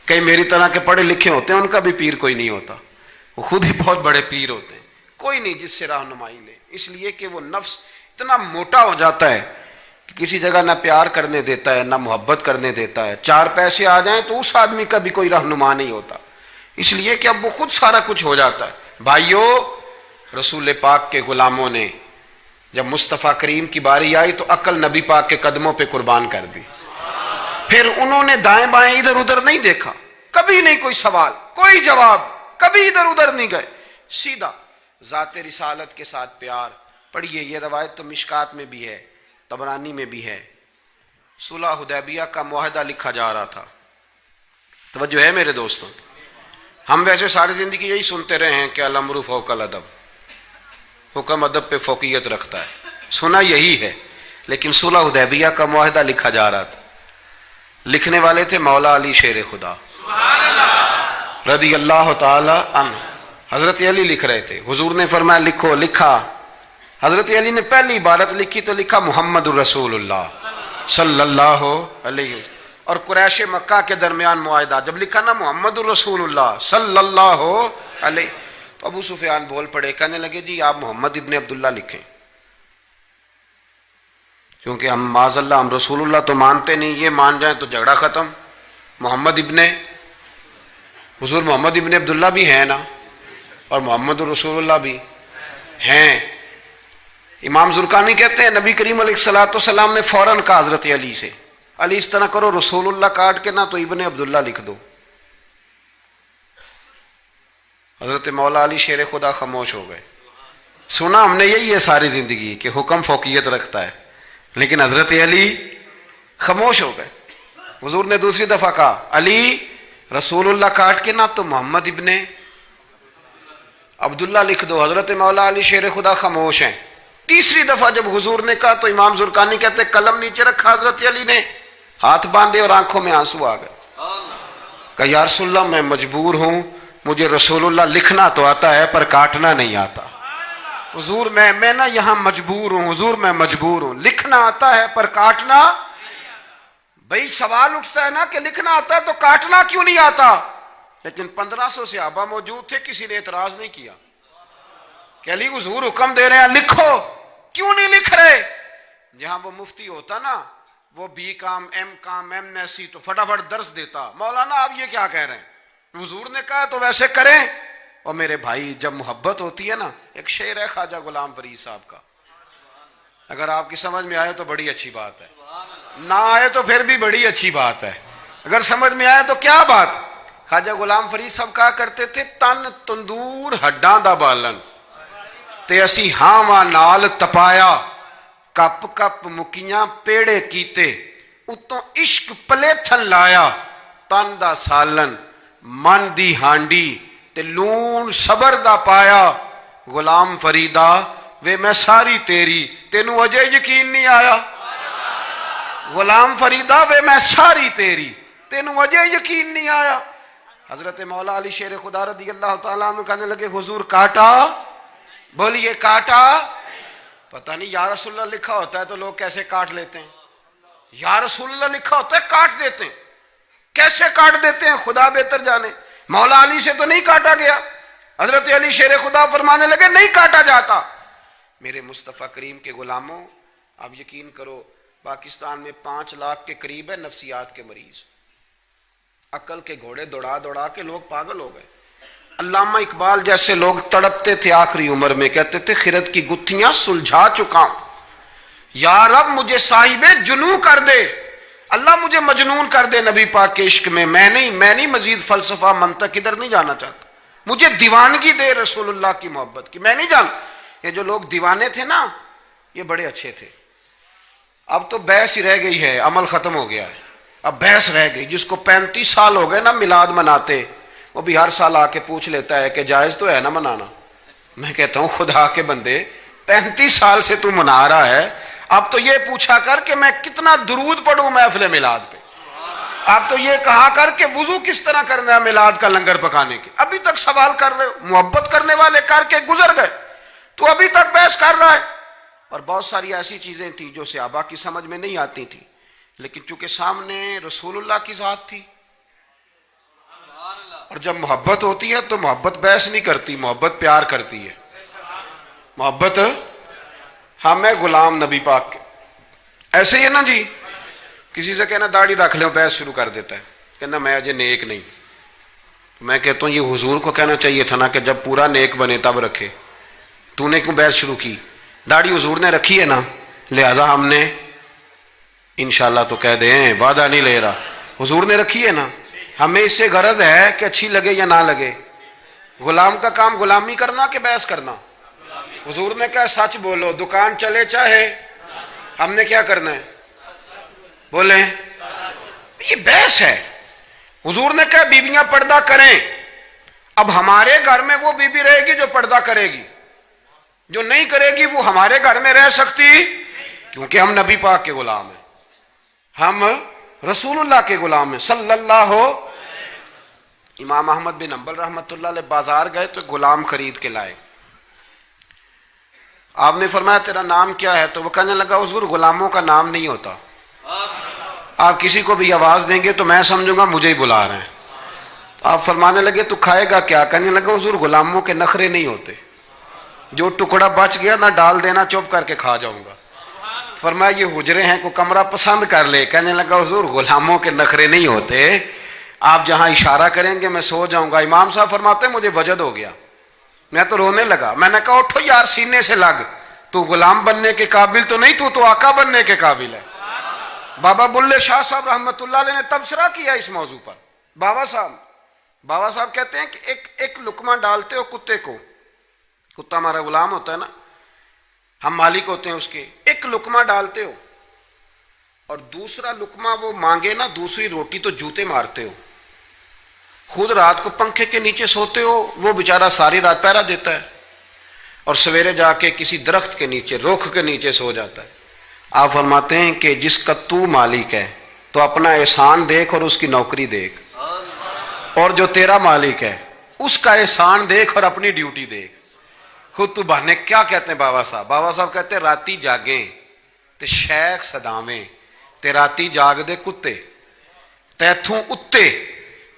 A: کئی میری طرح کے پڑھے لکھے ہوتے ہیں ان کا بھی پیر کوئی نہیں ہوتا، وہ خود ہی بہت بڑے پیر ہوتے ہیں، کوئی نہیں جس سے رہنمائی لے، اس لیے کہ وہ نفس اتنا موٹا ہو جاتا ہے کہ کسی جگہ نہ پیار کرنے دیتا ہے نہ محبت کرنے دیتا ہے، 4 پیسے آ جائیں تو اس آدمی کا بھی کوئی رہنما نہیں ہوتا، اس لیے کہ اب وہ خود سارا کچھ ہو جاتا ہے۔ بھائیو رسول پاک کے غلاموں نے جب مصطفیٰ کریم کی باری آئی تو عقل نبی پاک کے قدموں پہ قربان کر دی، پھر انہوں نے دائیں بائیں ادھر ادھر نہیں دیکھا، کبھی نہیں کوئی سوال کوئی جواب، کبھی ادھر ادھر نہیں گئے، سیدھا ذات رسالت کے ساتھ پیار۔ پڑھیے یہ روایت تو مشکات میں بھی ہے، طبرانی میں بھی ہے، صلح حدیبیہ کا معاہدہ لکھا جا رہا تھا، توجہ ہے میرے دوستوں، ہم ویسے ساری زندگی یہی سنتے رہے ہیں کہ الامر فوق الادب، حکم ادب پہ فوقیت رکھتا ہے، سنا یہی ہے، لیکن صلح حدیبیہ کا معاہدہ لکھا جا رہا تھا، لکھنے والے تھے مولا علی شیر خدا رضی اللہ تعالی عنہ، حضرت علی لکھ رہے تھے، حضور نے فرمایا لکھو، لکھا، حضرت علی نے پہلی عبارت لکھی تو لکھا محمد الرسول اللہ صلی اللہ علیہ وسلم، اور قریش مکہ کے درمیان معاہدہ، جب لکھا نا محمد الرسول اللہ صلی اللہ علیہ، تو ابو سفیان بول پڑے، کہنے لگے جی آپ محمد ابن عبداللہ لکھیں، کیونکہ ہم معاذ اللہ ہم رسول اللہ تو مانتے نہیں، یہ مان جائیں تو جھگڑا ختم، محمد ابن حضور محمد ابن عبداللہ بھی ہیں نا، اور محمد الرسول اللہ بھی ہیں۔ امام زرقانی کہتے ہیں نبی کریم علیہ الصلوۃ والسلام نے فوراً کہا حضرت علی سے، علی اس طرح کرو رسول اللہ کاٹ کے نہ تو ابن عبداللہ لکھ دو، حضرت مولا علی شیر خدا خاموش ہو گئے۔ سنا ہم نے یہی ہے ساری زندگی کہ حکم فوقیت رکھتا ہے، لیکن حضرت علی خاموش ہو گئے۔ حضور نے دوسری دفعہ کہا علی رسول اللہ کاٹ کے نہ تو محمد ابن عبداللہ لکھ دو، حضرت مولا علی شیر خدا خاموش ہیں۔ تیسری دفعہ جب حضور نے کہا تو امام زرقانی کہتے قلم نیچے رکھا حضرت علی نے، ہاتھ باندھے اور آنکھوں میں آنسو آ گئے، کہا یا رسول اللہ میں مجبور ہوں، مجھے رسول اللہ لکھنا تو آتا ہے پر کاٹنا نہیں آتا، حضور میں نا یہاں مجبور ہوں، حضور میں مجبور ہوں، لکھنا آتا ہے پر کاٹنا۔ بھئی سوال اٹھتا ہے نا کہ لکھنا آتا ہے تو کاٹنا کیوں نہیں آتا؟ لیکن 1500 صحابہ موجود تھے، کسی نے اعتراض نہیں کیا کہ علی حضور حکم دے رہے ہیں لکھو، کیوں نہیں لکھ رہے؟ جہاں وہ مفتی ہوتا نا، وہ B com M S C تو فٹافٹ درس دیتا، مولانا آپ یہ کیا کہہ رہے ہیں، حضور نے کہا تو ویسے کریں۔ اور میرے بھائی جب محبت ہوتی ہے نا، ایک شعر ہے خواجہ غلام فرید صاحب کا، اگر آپ کی سمجھ میں آئے تو بڑی اچھی بات ہے، نہ آئے تو پھر بھی بڑی اچھی بات ہے، اگر سمجھ میں آئے تو کیا بات۔ خواجہ غلام فرید صاحب کہا کرتے تھے تن تندور ہڈاں دا بالن، تے اسی ہاواں نال تپایا کپ کپ مکیاں پیڑے کیتے اتوں عشق پلیتھن لایا تن دا سالن من دی ہانڈی تے لون صبر دا پایا غلام فریدا وے میں ساری تیری تینوں اجے یقین نہیں آیا غلام فریدا وے میں ساری تیری تینوں اجے یقین نہیں آیا حضرت مولا علی شیر خدا رضی اللہ تعالیٰ عنہ کہنے لگے حضور کاٹا بولیے کاٹا پتہ نہیں یا رسول اللہ لکھا ہوتا ہے تو لوگ کیسے کاٹ لیتے ہیں یا رسول اللہ لکھا ہوتا ہے کاٹ دیتے ہیں کیسے کاٹ دیتے ہیں خدا بہتر جانے مولا علی سے تو نہیں کاٹا گیا حضرت علی شیر خدا فرمانے لگے نہیں کاٹا جاتا میرے مصطفیٰ کریم کے غلاموں آپ یقین کرو پاکستان میں 5 لاکھ کے قریب ہے نفسیات کے مریض عقل کے گھوڑے دوڑا دوڑا کے لوگ پاگل ہو گئے علامہ اقبال جیسے لوگ تڑپتے تھے آخری عمر میں کہتے تھے خرد کی گتھیاں سلجھا چکا ہوں یا رب مجھے صاحب جنوں کر دے اللہ مجھے مجنون کر دے نبی پاک کے عشق میں میں نہیں مزید فلسفہ منطق ادھر نہیں جانا چاہتا مجھے دیوانگی دے رسول اللہ کی محبت کی میں نہیں جانا یہ جو لوگ دیوانے تھے نا یہ بڑے اچھے تھے اب تو بحث ہی رہ گئی ہے عمل ختم ہو گیا ہے اب بحث رہ گئی جس کو 35 سال ہو گئے نا میلاد مناتے وہ بھی ہر سال آ کے پوچھ لیتا ہے کہ جائز تو ہے نا منانا میں کہتا ہوں خدا کے بندے 35 سال سے تو منا رہا ہے اب تو یہ پوچھا کر کہ میں کتنا درود پڑھوں محفل میلاد پہ اب تو یہ کہا کر کہ وضو کس طرح کرنا ہے میلاد کا لنگر پکانے کے ابھی تک سوال کر رہے ہو محبت کرنے والے کر کے گزر گئے تو ابھی تک بحث کر رہا ہے اور بہت ساری ایسی چیزیں تھیں جو صحابہ کی سمجھ میں نہیں آتی تھی لیکن چونکہ سامنے رسول اللہ کی ذات تھی اور جب محبت ہوتی ہے تو محبت بحث نہیں کرتی محبت پیار کرتی ہے محبت ہم ہے غلام نبی پاک کے ایسے ہی ہے نا جی کسی سے کہنا داڑھی رکھ لیں بحث شروع کر دیتا ہے کہنا میں اجے نیک نہیں میں کہتا ہوں یہ حضور کو کہنا چاہیے تھا نا کہ جب پورا نیک بنے تب رکھے تو نے کیوں بحث شروع کی داڑھی حضور نے رکھی ہے نا لہذا ہم نے انشاءاللہ تو کہہ دیں وعدہ نہیں لے رہا حضور نے رکھی ہے نا ہمیں اس سے غرض ہے کہ اچھی لگے یا نہ لگے غلام کا کام غلامی کرنا کہ بحث کرنا حضور نے کہا سچ بولو دکان چلے چاہے ہم نے کیا کرنا ہے بولیں یہ بحث ہے حضور نے کہا بیویاں پردہ کریں اب ہمارے گھر میں وہ بیوی رہے گی جو پردہ کرے گی جو نہیں کرے گی وہ ہمارے گھر میں رہ سکتی کیونکہ ہم نبی پاک کے غلام ہیں ہم رسول اللہ کے غلام ہیں صلی اللہ امام احمد بن حنبل رحمۃ اللہ علیہ بازار گئے تو غلام خرید کے لائے آپ نے فرمایا تیرا نام کیا ہے تو وہ کہنے لگا حضور غلاموں کا نام نہیں ہوتا آپ کسی کو بھی آواز دیں گے تو میں سمجھوں گا مجھے ہی بلا رہے ہیں تو آپ فرمانے لگے تو کھائے گا کیا کہنے لگا حضور غلاموں کے نخرے نہیں ہوتے جو ٹکڑا بچ گیا نہ ڈال دینا چپ کر کے کھا جاؤں گا فرمایا یہ حجرے ہیں کو کمرہ پسند کر لے کہنے لگا حضور غلاموں کے نخرے نہیں ہوتے آپ جہاں اشارہ کریں گے میں سو جاؤں گا امام صاحب فرماتے ہیں مجھے وجد ہو گیا میں تو رونے لگا میں نے کہا اٹھو یار سینے سے لگ تو غلام بننے کے قابل تو نہیں تو آقا بننے کے قابل ہے بابا بلے شاہ صاحب رحمۃ اللہ علیہ نے تبصرہ کیا اس موضوع پر بابا صاحب کہتے ہیں کہ ایک لقمہ ڈالتے ہو کتے کو کتا ہمارا غلام ہوتا ہے نا ہم مالک ہوتے ہیں اس کے ایک لقمہ ڈالتے ہو اور دوسرا لقمہ وہ مانگے نا دوسری روٹی تو جوتے مارتے ہو خود رات کو پنکھے کے نیچے سوتے ہو وہ بیچارہ ساری رات پہرا دیتا ہے اور سویرے جا کے کسی درخت کے نیچے رخ کے نیچے سو جاتا ہے آپ فرماتے ہیں کہ جس کا تو مالک ہے تو اپنا احسان دیکھ اور اس کی نوکری دیکھ اور جو تیرا مالک ہے اس کا احسان دیکھ اور اپنی ڈیوٹی دیکھ خود تو بہانے کیا کہتے ہیں بابا صاحب کہتے ہیں راتی جاگیں تے شیخ صدامیں تے راتی جاگ دے کتے تیتھوں اتے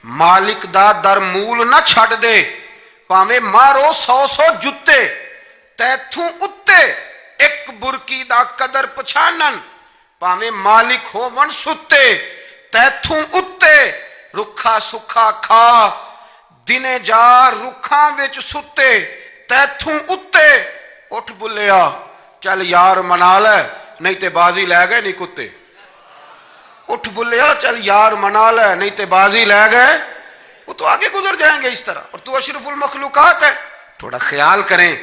A: مالک دا در مول نہ چھڑ دے پاویں مارو 100 جتے تیتھوں اتے ایک برکی دا قدر پچھانن پاویں مالک ہو ون ستے تیتھوں اتے رکھا سکھا کھا دنے جا رکھاں وچ ستے تیتھوں اتے اٹھ بلیا چل یار منا لے نہیں تے بازی لے گئے نہیں کتے اٹھ بلیا چل یار منا لے نہیں تے بازی لے گئے وہ تو آگے گزر جائیں گے اس طرح اور تو اشرف المخلوقات ہے تھوڑا خیال کریں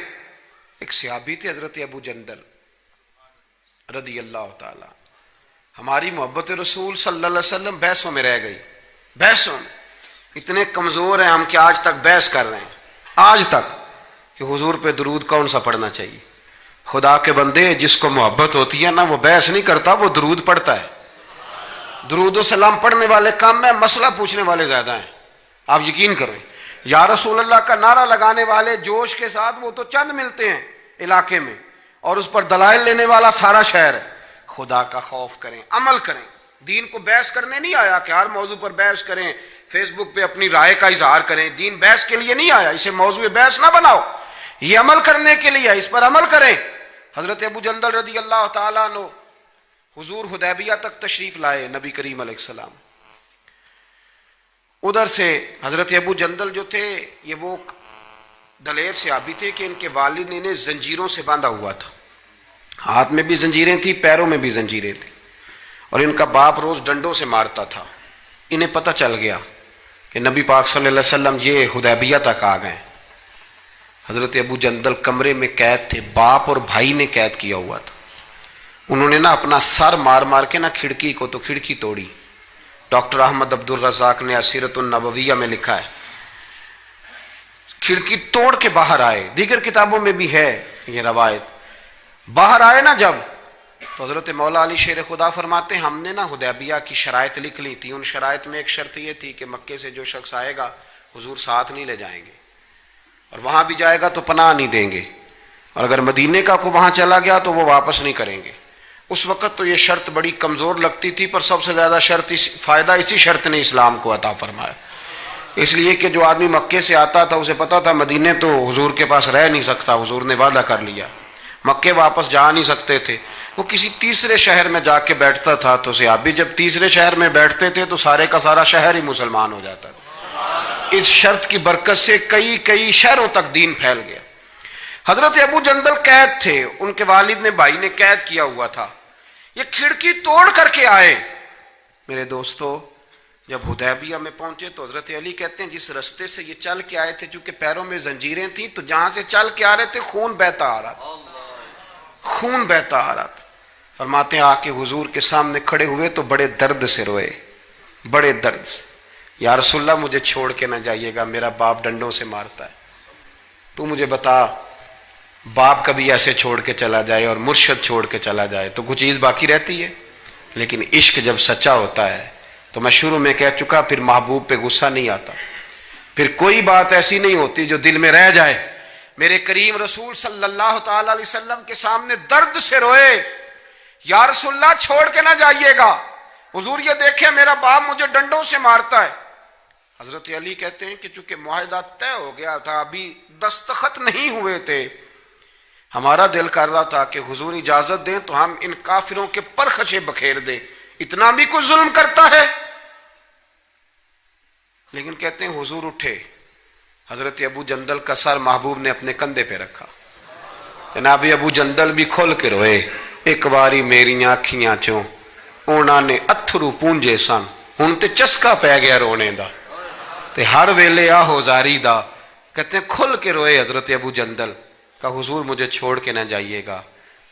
A: ایک صحابی تھے حضرت ابو جندل رضی اللہ تعالی. ہماری محبت رسول صلی اللہ علیہ وسلم بحثوں میں رہ گئی. بحثوں میں اتنے کمزور ہیں ہم کہ آج تک بحث کر رہے ہیں آج تک کہ حضور پہ درود کون سا پڑھنا چاہیے. خدا کے بندے جس کو محبت ہوتی ہے نا وہ بحث نہیں کرتا, وہ درود پڑھتا ہے. درود و سلام پڑھنے والے کم ہیں, مسئلہ پوچھنے والے زیادہ ہیں. آپ یقین کریں, یا رسول اللہ کا نعرہ لگانے والے جوش کے ساتھ وہ تو چند ملتے ہیں علاقے میں, اور اس پر دلائل لینے والا سارا شہر ہے. خدا کا خوف کریں, عمل کریں. دین کو بحث کرنے نہیں آیا کہ ہر موضوع پر بحث کریں, فیس بک پہ اپنی رائے کا اظہار کریں. دین بحث کے لیے نہیں آیا, اسے موضوع بحث نہ بناؤ, یہ عمل کرنے کے لیے, اس پر عمل کریں. حضرت ابو جندل رضی اللہ تعالیٰ عنہ حضور حدیبیہ تک تشریف لائے نبی کریم علیہ السلام. ادھر سے حضرت ابو جندل جو تھے یہ وہ دلیر صحابی تھے کہ ان کے والد نے انہیں زنجیروں سے باندھا ہوا تھا. ہاتھ میں بھی زنجیریں تھیں, پیروں میں بھی زنجیریں تھیں, اور ان کا باپ روز ڈنڈوں سے مارتا تھا. انہیں پتہ چل گیا کہ نبی پاک صلی اللہ علیہ وسلم یہ حدیبیہ تک آ گئے. حضرت ابو جندل کمرے میں قید تھے, باپ اور بھائی نے قید کیا ہوا تھا. انہوں نے نا اپنا سر مار مار کے نا کھڑکی کو تو کھڑکی توڑی. ڈاکٹر احمد عبد الرزاق نے اسیرۃ النبویہ میں لکھا ہے کھڑکی توڑ کے باہر آئے. دیگر کتابوں میں بھی ہے یہ روایت. باہر آئے نا جب, تو حضرت مولا علی شیر خدا فرماتے ہیں ہم نے نا حدیبیہ کی شرائط لکھ لی تھی. ان شرائط میں ایک شرط یہ تھی کہ مکے سے جو شخص آئے گا حضور ساتھ نہیں لے جائیں گے, اور وہاں بھی جائے گا تو پناہ نہیں دیں گے, اور اگر مدینے کا کو وہاں چلا گیا تو وہ واپس نہیں کریں گے. اس وقت تو یہ شرط بڑی کمزور لگتی تھی, پر سب سے زیادہ فائدہ اسی شرط نے اسلام کو عطا فرمایا. اس لیے کہ جو آدمی مکے سے آتا تھا اسے پتا تھا مدینے تو حضور کے پاس رہ نہیں سکتا, حضور نے وعدہ کر لیا. مکے واپس جا نہیں سکتے تھے, وہ کسی تیسرے شہر میں جا کے بیٹھتا تھا. تو صحابی جب تیسرے شہر میں بیٹھتے تھے تو سارے کا سارا شہر ہی مسلمان ہو جاتا تھا. اس شرط کی برکت سے کئی شہروں تک دین پھیل گیا. حضرت ابو جندل قید تھے, ان کے والد نے بھائی نے قید کیا ہوا تھا. یہ کھڑکی توڑ کر کے آئے. میرے دوستو جب حدیبیہ میں پہنچے تو حضرت علی کہتے ہیں جس رستے سے یہ چل کے آئے تھے, چونکہ پیروں میں زنجیریں تھیں, تو جہاں سے چل کے آ رہے تھے خون بہتا آ رہا تھا, خون بہتا آ رہا تھا. فرماتے ہیں آ کے حضور کے سامنے کھڑے ہوئے تو بڑے درد سے روئے, بڑے درد سے. یا رسول اللہ مجھے چھوڑ کے نہ جائیے گا, میرا باپ ڈنڈوں سے مارتا ہے. تو مجھے بتا, باپ کبھی ایسے چھوڑ کے چلا جائے اور مرشد چھوڑ کے چلا جائے تو کچھ چیز باقی رہتی ہے, لیکن عشق جب سچا ہوتا ہے تو میں شروع میں کہہ چکا, پھر محبوب پہ غصہ نہیں آتا, پھر کوئی بات ایسی نہیں ہوتی جو دل میں رہ جائے. میرے کریم رسول صلی اللہ تعالی علیہ وسلم کے سامنے درد سے روئے, یا رسول اللہ چھوڑ کے نہ جائیے گا, حضور یہ دیکھیں میرا باپ مجھے ڈنڈوں سے مارتا ہے. حضرت علی کہتے ہیں کہ چونکہ معاہدہ طے ہو گیا تھا, ابھی دستخط نہیں ہوئے تھے, ہمارا دل کر رہا تھا کہ حضور اجازت دیں تو ہم ان کافروں کے پرخچے بکھیر دیں, اتنا بھی کوئی ظلم کرتا ہے. لیکن کہتے ہیں حضور اٹھے, حضرت ابو جندل کا سر محبوب نے اپنے کندھے پہ رکھا. جناب ابو جندل بھی کھل کے روئے, ایک واری میریاں اکھیاں چوں اونا نے اتھرو پونجے سن, ہن تے چسکا پہ گیا رونے دا, تے ہر ویلے آہو زاری دا. کہتے ہیں کھل کے روئے حضرت ابو جندل کہ حضور مجھے چھوڑ کے نہ جائیے گا.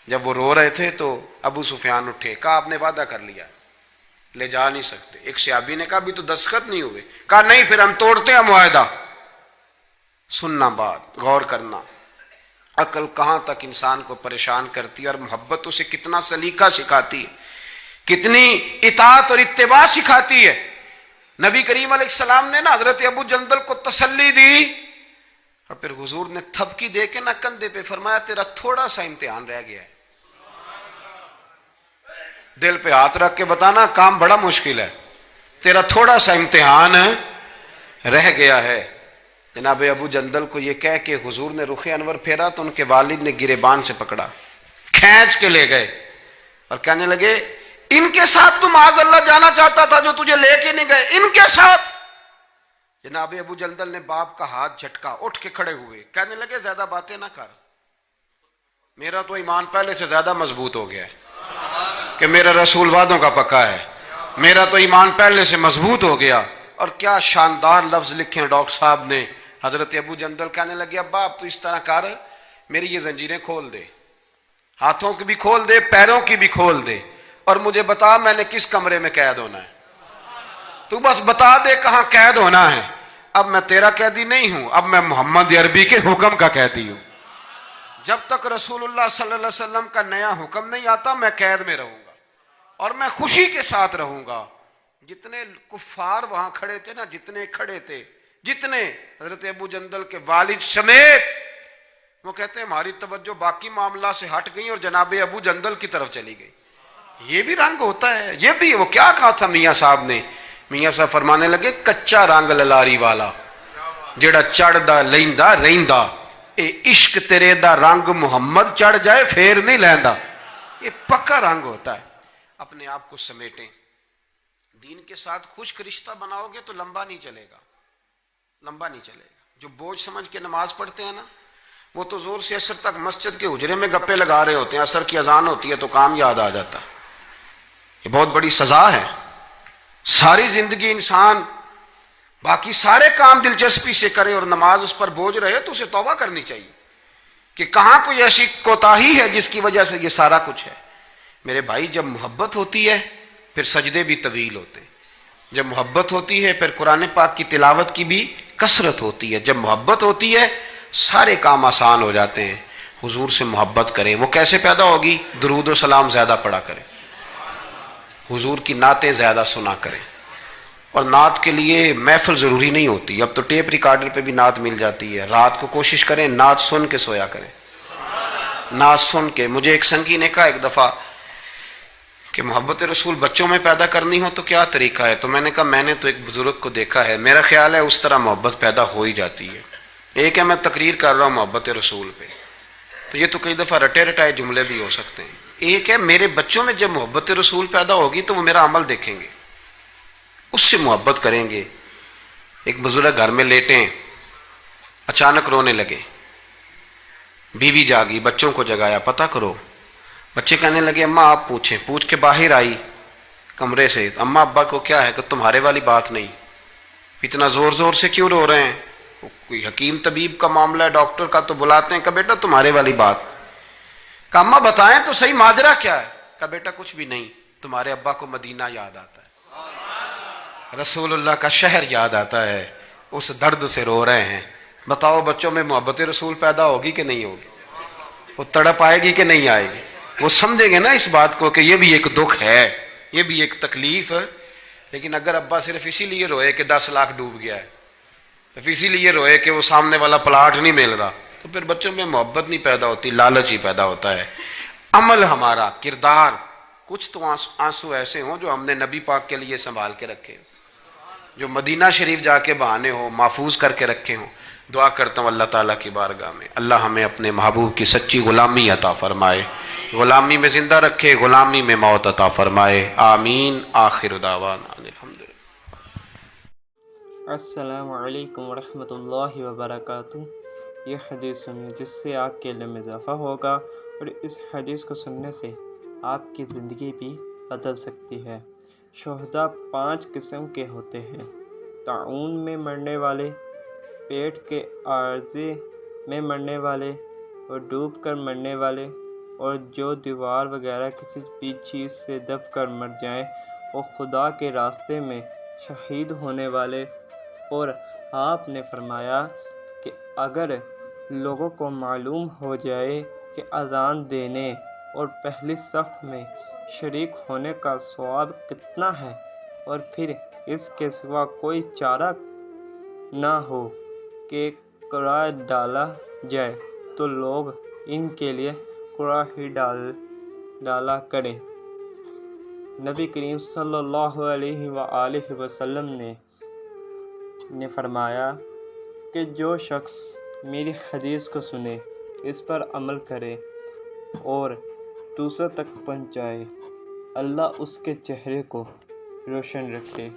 A: جب وہ رو رہے تھے تو ابو سفیان اٹھے, کہا آپ نے وعدہ کر لیا, لے جا نہیں سکتے. ایک صحابی نے کہا بھی تو دستخط نہیں ہوئے, کہا نہیں پھر ہم توڑتے ہیں معاہدہ. سننا بات, غور کرنا, عقل کہاں تک انسان کو پریشان کرتی ہے, اور محبت اسے کتنا سلیقہ سکھاتی ہے, کتنی اطاعت اور اتباع سکھاتی ہے. نبی کریم علیہ السلام نے نا حضرت ابو جندل کو تسلی دی, اور پھر حضور نے تھپکی دے کے نا کندھے پہ فرمایا تیرا تھوڑا سا امتحان رہ گیا ہے. دل پہ ہاتھ رکھ کے بتانا کام بڑا مشکل ہے, تیرا تھوڑا سا امتحان رہ گیا ہے. جناب ابو جندل کو یہ کہہ کہ حضور نے رخ انور پھیرا تو ان کے والد نے گریبان سے پکڑا, کھینچ کے لے گئے, اور کہنے لگے ان کے ساتھ تو معاذ اللہ جانا چاہتا تھا جو تجھے لے کے نہیں گئے, ان کے ساتھ. جناب ابو جندل نے باپ کا ہاتھ جھٹکا, اٹھ کے کھڑے ہوئے, کہنے لگے زیادہ باتیں نہ کر, میرا تو ایمان پہلے سے زیادہ مضبوط ہو گیا ہے کہ میرا رسول وعدوں کا پکا ہے, میرا تو ایمان پہلے سے مضبوط ہو گیا. اور کیا شاندار لفظ لکھے ہیں ڈاکٹر صاحب نے. حضرت ابو جندل کہنے لگے ابا آپ تو اس طرح کر میری یہ زنجیریں کھول دے، ہاتھوں کی بھی کھول دے، پیروں کی بھی کھول دے، اور مجھے بتا میں نے کس کمرے میں قید ہونا ہے۔ تو بس بتا دے کہاں قید ہونا ہے۔ اب میں تیرا قیدی نہیں ہوں، اب میں محمد عربی کے حکم کا قیدی ہوں۔ جب تک رسول اللہ صلی اللہ علیہ وسلم کا نیا حکم نہیں آتا میں قید میں رہوں گا، اور میں خوشی کے ساتھ رہوں گا۔ جتنے کفار وہاں کھڑے تھے نا، جتنے کھڑے تھے، جتنے، حضرت ابو جندل کے والد سمیت، وہ کہتے ہیں ہماری توجہ باقی معاملات سے ہٹ گئی اور جناب ابو جندل کی طرف چلی گئی۔ یہ بھی رنگ ہوتا ہے، یہ بھی۔ وہ کیا کہا تھا میاں صاحب نے؟ میاں صاحب فرمانے لگے کچا رنگ للاری والا جڑا چڑھ دا لیندا رہندا، اے عشق تیرے دا رنگ محمد چڑھ جائے پھر نہیں لیندا۔ یہ پکا رنگ ہوتا ہے۔ اپنے آپ کو سمیٹیں، دین کے ساتھ خشک رشتہ بناؤ گے تو لمبا نہیں چلے گا، لمبا نہیں چلے گا۔ جو بوجھ سمجھ کے نماز پڑھتے ہیں نا، وہ تو زور سے عصر تک مسجد کے حجرے میں گپے لگا رہے ہوتے ہیں، عصر کی اذان ہوتی ہے تو کام یاد آ جاتا ہے۔ یہ بہت بڑی سزا ہے۔ ساری زندگی انسان باقی سارے کام دلچسپی سے کرے اور نماز اس پر بوجھ رہے تو اسے توبہ کرنی چاہیے کہ کہاں کوئی ایسی کوتاہی ہے جس کی وجہ سے یہ سارا کچھ ہے۔ میرے بھائی، جب محبت ہوتی ہے پھر سجدے بھی طویل ہوتے ہیں، جب محبت ہوتی ہے پھر قرآن پاک کی تلاوت کی بھی کثرت ہوتی ہے، جب محبت ہوتی ہے سارے کام آسان ہو جاتے ہیں۔ حضور سے محبت کریں۔ وہ کیسے پیدا ہوگی؟ درود و سلام زیادہ پڑھا کریں، حضور کی نعتیں زیادہ سنا کریں۔ اور نعت کے لیے محفل ضروری نہیں ہوتی، اب تو ٹیپ ریکارڈر پہ بھی نعت مل جاتی ہے۔ رات کو کوشش کریں نعت سن کے سویا کریں، نعت سن کے۔ مجھے ایک سنگی نے کہا ایک دفعہ کہ محبت رسول بچوں میں پیدا کرنی ہو تو کیا طریقہ ہے؟ تو میں نے کہا میں نے تو ایک بزرگ کو دیکھا ہے، میرا خیال ہے اس طرح محبت پیدا ہو ہی جاتی ہے۔ ایک ہے میں تقریر کر رہا ہوں محبت رسول پہ، تو یہ تو کئی دفعہ رٹے رٹائے جملے بھی ہو سکتے ہیں۔ ایک ہے میرے بچوں میں جب محبت رسول پیدا ہوگی تو وہ میرا عمل دیکھیں گے، اس سے محبت کریں گے۔ ایک بزرگ گھر میں لیٹیں، اچانک رونے لگے، بیوی جاگی، بچوں کو جگایا، پتہ کرو۔ بچے کہنے لگے اماں آپ پوچھیں۔ پوچھ کے باہر آئی کمرے سے، اماں ابا کو کیا ہے؟ کہ تمہارے والی بات نہیں، اتنا زور زور سے کیوں رو رہے ہیں؟ کوئی حکیم طبیب کا معاملہ ہے، ڈاکٹر کا تو بلاتے ہیں۔ کہ بیٹا تمہارے والی بات۔ کہ اماں بتائیں تو صحیح ماجرا کیا ہے؟ کہ بیٹا کچھ بھی نہیں، تمہارے ابا کو مدینہ یاد آتا ہے، رسول اللہ کا شہر یاد آتا ہے، اس درد سے رو رہے ہیں۔ بتاؤ بچوں میں محبت رسول پیدا ہوگی کہ نہیں ہوگی؟ وہ تڑپ آئے گی کہ نہیں آئے گی؟ وہ سمجھیں گے نا اس بات کو کہ یہ بھی ایک دکھ ہے، یہ بھی ایک تکلیف ہے۔ لیکن اگر ابا صرف اسی لیے روئے کہ 10 لاکھ ڈوب گیا ہے، صرف اسی لیے روئے کہ وہ سامنے والا پلاٹ نہیں مل رہا، تو پھر بچوں میں محبت نہیں پیدا ہوتی، لالچ ہی پیدا ہوتا ہے۔ عمل ہمارا، کردار، کچھ تو آنسو ایسے ہوں جو ہم نے نبی پاک کے لیے سنبھال کے رکھے، جو مدینہ شریف جا کے بہانے ہوں، محفوظ کر کے رکھے ہوں۔ دعا کرتا ہوں اللہ تعالیٰ کی بارگاہ میں اللہ ہمیں اپنے محبوب کی سچی غلامی عطا فرمائے، غلامی میں زندہ رکھے، غلامی میں موت عطا فرمائے، آمین۔ آخر دعوانا الحمدللہ۔
B: السلام علیکم ورحمۃ اللہ وبرکاتہ۔ یہ حدیث سنیے جس سے آپ کے علم میں اضافہ ہوگا، اور اس حدیث کو سننے سے آپ کی زندگی بھی بدل سکتی ہے۔ شہداء 5 قسم کے ہوتے ہیں: طاعون میں مرنے والے، پیٹ کے عارضے میں مرنے والے، اور ڈوب کر مرنے والے، اور جو دیوار وغیرہ کسی بھی چیز سے دب کر مر جائیں، اور خدا کے راستے میں شہید ہونے والے۔ اور آپ نے فرمایا کہ اگر لوگوں کو معلوم ہو جائے کہ اذان دینے اور پہلی صف میں شریک ہونے کا ثواب کتنا ہے، اور پھر اس کے سوا کوئی چارہ نہ ہو کہ قرآن ڈالا جائے، تو لوگ ان کے لیے قرآن ہی ڈالا کریں۔ نبی کریم صلی اللہ علیہ وآلہ وسلم نے فرمایا کہ جو شخص میری حدیث کو سنے، اس پر عمل کرے اور دوسروں تک پہنچائے، اللہ اس کے چہرے کو روشن رکھے۔